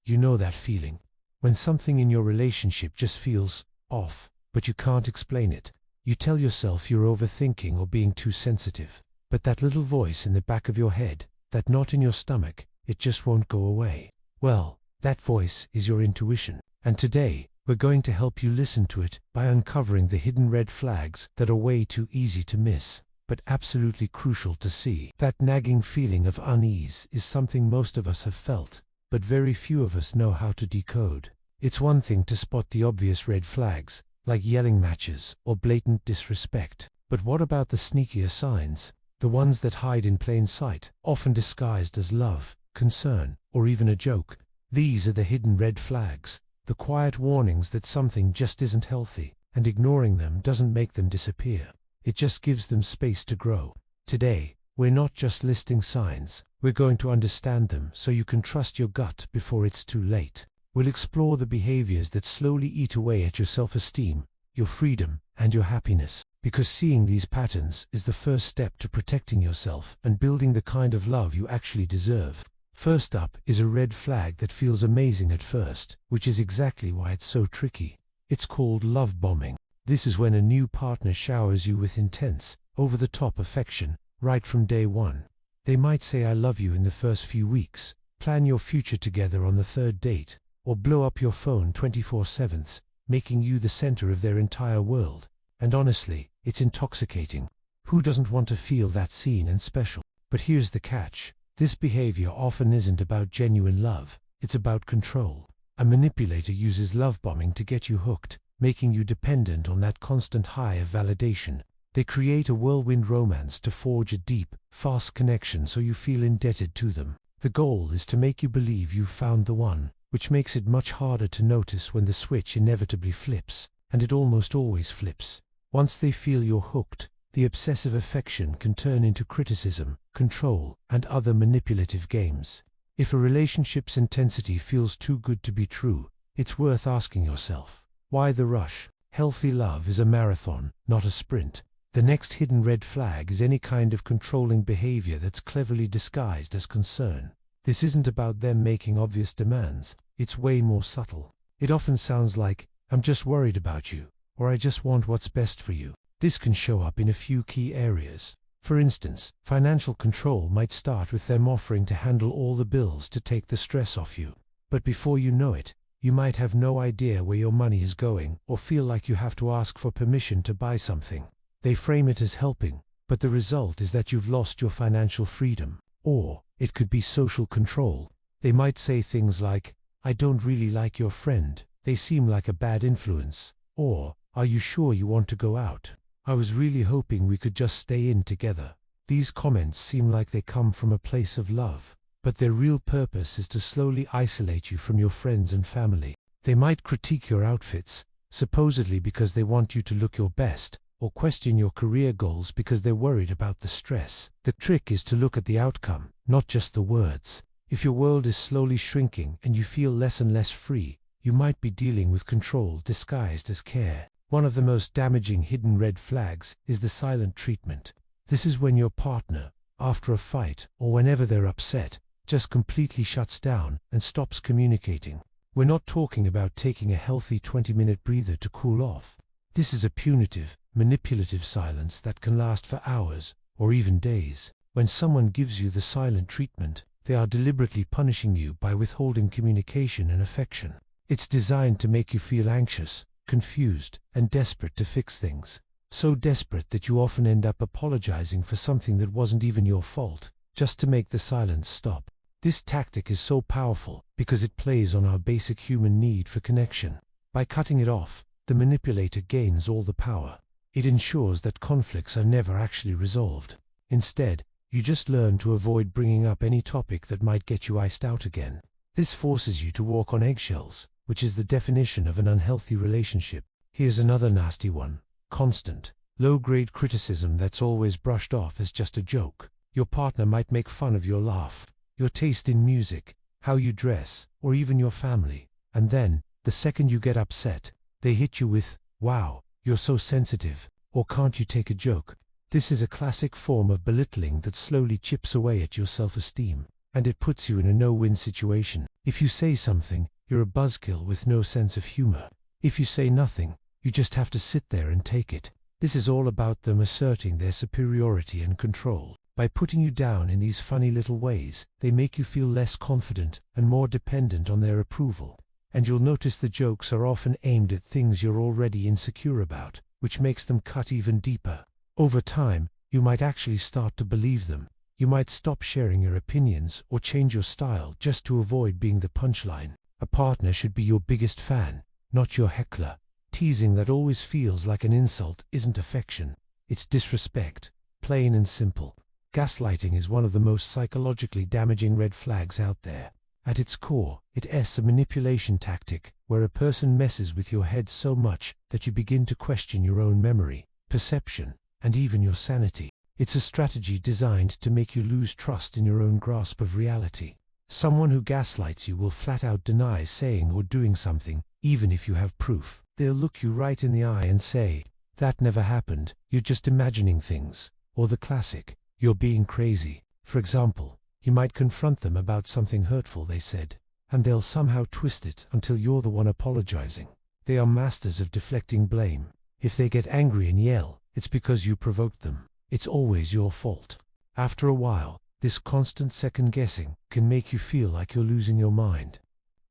You know that feeling. When something in your relationship just feels off, but you can't explain it. You tell yourself you're overthinking or being too sensitive. But that little voice in the back of your head, that knot in your stomach, it just won't go away. Well, that voice is your intuition. And today, we're going to help you listen to it by uncovering the hidden red flags that are way too easy to miss, but absolutely crucial to see. That nagging feeling of unease is something most of us have felt, but very few of us know how to decode. It's one thing to spot the obvious red flags, like yelling matches or blatant disrespect. But what about the sneakier signs? The ones that hide in plain sight, often disguised as love, concern, or even a joke. These are the hidden red flags, the quiet warnings that something just isn't healthy, and ignoring them doesn't make them disappear. It just gives them space to grow. Today, we're not just listing signs, we're going to understand them so you can trust your gut before it's too late. We'll explore the behaviors that slowly eat away at your self-esteem, your freedom, and your happiness. Because seeing these patterns is the first step to protecting yourself and building the kind of love you actually deserve. First up is a red flag that feels amazing at first, which is exactly why it's so tricky. It's called love bombing. This is when a new partner showers you with intense, over-the-top affection, right from day one. They might say I love you in the first few weeks, plan your future together on the third date, or blow up your phone 24/7, making you the center of their entire world. And honestly, it's intoxicating. Who doesn't want to feel that seen and special? But here's the catch. This behavior often isn't about genuine love, it's about control. A manipulator uses love bombing to get you hooked, making you dependent on that constant high of validation. They create a whirlwind romance to forge a deep, fast connection so you feel indebted to them. The goal is to make you believe you've found the one, which makes it much harder to notice when the switch inevitably flips, and it almost always flips. Once they feel you're hooked, the obsessive affection can turn into criticism, control, and other manipulative games. If a relationship's intensity feels too good to be true, it's worth asking yourself, why the rush? Healthy love is a marathon, not a sprint. The next hidden red flag is any kind of controlling behavior that's cleverly disguised as concern. This isn't about them making obvious demands, it's way more subtle. It often sounds like, I'm just worried about you, or I just want what's best for you. This can show up in a few key areas. For instance, financial control might start with them offering to handle all the bills to take the stress off you. But before you know it, you might have no idea where your money is going, or feel like you have to ask for permission to buy something. They frame it as helping, but the result is that you've lost your financial freedom. Or, it could be social control. They might say things like, I don't really like your friend, they seem like a bad influence. Or, are you sure you want to go out? I was really hoping we could just stay in together. These comments seem like they come from a place of love, but their real purpose is to slowly isolate you from your friends and family. They might critique your outfits, supposedly because they want you to look your best, or question your career goals because they're worried about the stress. The trick is to look at the outcome, not just the words. If your world is slowly shrinking and you feel less and less free, you might be dealing with control disguised as care. One of the most damaging hidden red flags is the silent treatment. This is when your partner, after a fight or whenever they're upset, just completely shuts down and stops communicating. We're not talking about taking a healthy 20-minute breather to cool off. This is a punitive, manipulative silence that can last for hours or even days. When someone gives you the silent treatment, they are deliberately punishing you by withholding communication and affection. It's designed to make you feel anxious, confused, and desperate to fix things. So desperate that you often end up apologizing for something that wasn't even your fault, just to make the silence stop. This tactic is so powerful because it plays on our basic human need for connection. By cutting it off, the manipulator gains all the power. It ensures that conflicts are never actually resolved. Instead, you just learn to avoid bringing up any topic that might get you iced out again. This forces you to walk on eggshells, which is the definition of an unhealthy relationship. Here's another nasty one. Constant, low-grade criticism that's always brushed off as just a joke. Your partner might make fun of your laugh, your taste in music, how you dress, or even your family. And then, the second you get upset, they hit you with, wow, you're so sensitive, or can't you take a joke? This is a classic form of belittling that slowly chips away at your self-esteem, and it puts you in a no-win situation. If you say something, you're a buzzkill with no sense of humor. If you say nothing, you just have to sit there and take it. This is all about them asserting their superiority and control. By putting you down in these funny little ways, they make you feel less confident and more dependent on their approval. And you'll notice the jokes are often aimed at things you're already insecure about, which makes them cut even deeper. Over time, you might actually start to believe them. You might stop sharing your opinions or change your style just to avoid being the punchline. A partner should be your biggest fan, not your heckler. Teasing that always feels like an insult isn't affection. It's disrespect, plain and simple. Gaslighting is one of the most psychologically damaging red flags out there. At its core, it's a manipulation tactic where a person messes with your head so much that you begin to question your own memory, perception, and even your sanity. It's a strategy designed to make you lose trust in your own grasp of reality. Someone who gaslights you will flat out deny saying or doing something, even if you have proof. They'll look you right in the eye and say, "That never happened, you're just imagining things." Or the classic, "You're being crazy." For example, you might confront them about something hurtful they said, and they'll somehow twist it until you're the one apologizing. They are masters of deflecting blame. If they get angry and yell, it's because you provoked them. It's always your fault. After a while, this constant second-guessing can make you feel like you're losing your mind.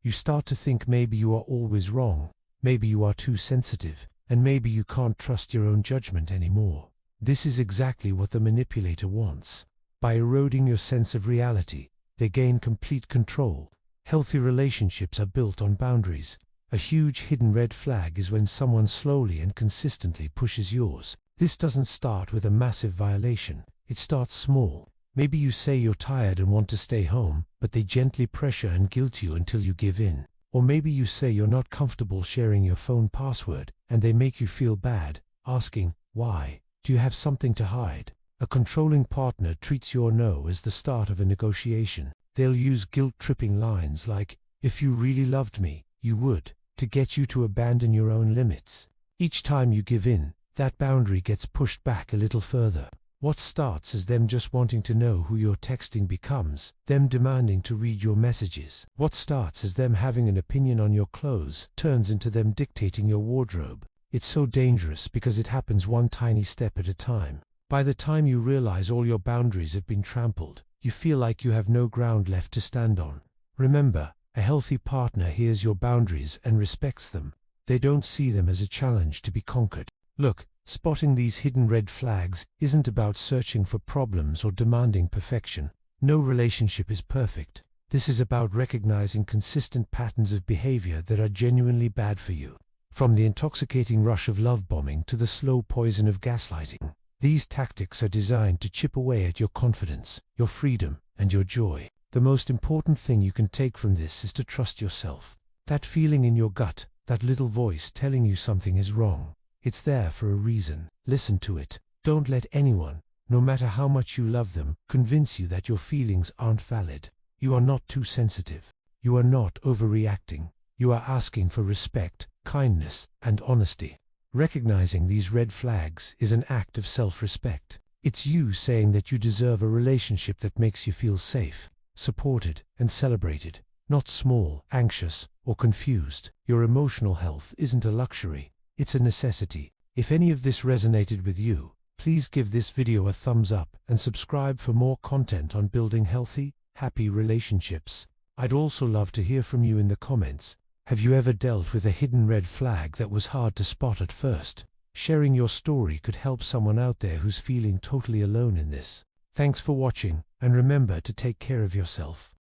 You start to think maybe you are always wrong, maybe you are too sensitive, and maybe you can't trust your own judgment anymore. This is exactly what the manipulator wants. By eroding your sense of reality, they gain complete control. Healthy relationships are built on boundaries. A huge hidden red flag is when someone slowly and consistently pushes yours. This doesn't start with a massive violation. It starts small. Maybe you say you're tired and want to stay home, but they gently pressure and guilt you until you give in. Or maybe you say you're not comfortable sharing your phone password, and they make you feel bad, asking, "Why? Do you have something to hide?" A controlling partner treats your no as the start of a negotiation. They'll use guilt-tripping lines like, "If you really loved me, you would," to get you to abandon your own limits. Each time you give in, that boundary gets pushed back a little further. What starts as them just wanting to know who you're texting becomes them demanding to read your messages. What starts as them having an opinion on your clothes turns into them dictating your wardrobe. It's so dangerous because it happens one tiny step at a time. By the time you realize all your boundaries have been trampled, you feel like you have no ground left to stand on. Remember, a healthy partner hears your boundaries and respects them. They don't see them as a challenge to be conquered. Look, spotting these hidden red flags isn't about searching for problems or demanding perfection. No relationship is perfect. This is about recognizing consistent patterns of behavior that are genuinely bad for you. From the intoxicating rush of love bombing to the slow poison of gaslighting, these tactics are designed to chip away at your confidence, your freedom, and your joy. The most important thing you can take from this is to trust yourself. That feeling in your gut, that little voice telling you something is wrong. It's there for a reason. Listen to it. Don't let anyone, no matter how much you love them, convince you that your feelings aren't valid. You are not too sensitive. You are not overreacting. You are asking for respect, kindness, and honesty. Recognizing these red flags is an act of self-respect. It's you saying that you deserve a relationship that makes you feel safe, supported, and celebrated, not small, anxious, or confused. Your emotional health isn't a luxury. It's a necessity. If any of this resonated with you, please give this video a thumbs up and subscribe for more content on building healthy, happy relationships. I'd also love to hear from you in the comments. Have you ever dealt with a hidden red flag that was hard to spot at first? Sharing your story could help someone out there who's feeling totally alone in this. Thanks for watching, and remember to take care of yourself.